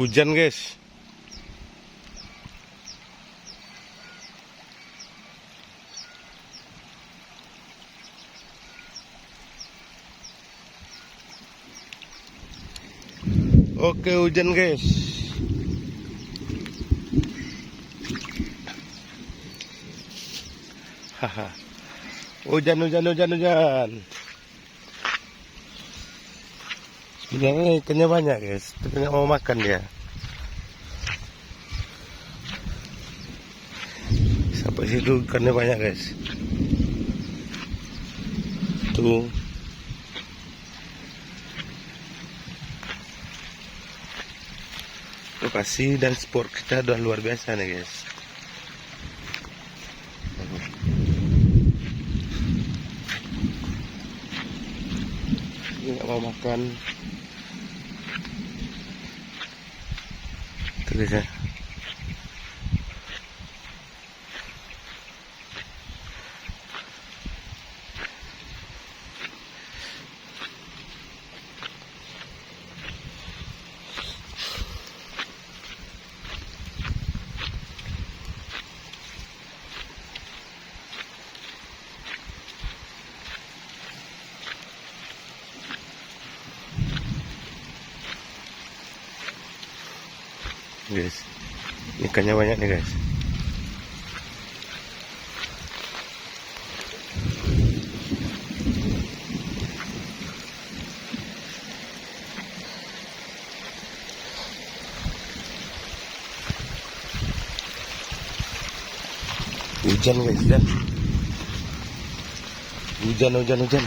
Hujan guys. Oke, hujan guys. Haha. Hujan. Sebenarnya ikannya banyak guys, tapi nggak mau makan dia. Sampai situ ikannya banyak guys. Tuh. Lokasi dan sport kita udah luar biasa nih guys. Ini nggak mau makan. Tuh guys ya. Guys, ikannya banyak nih guys. Hujan guys ya. Hujan.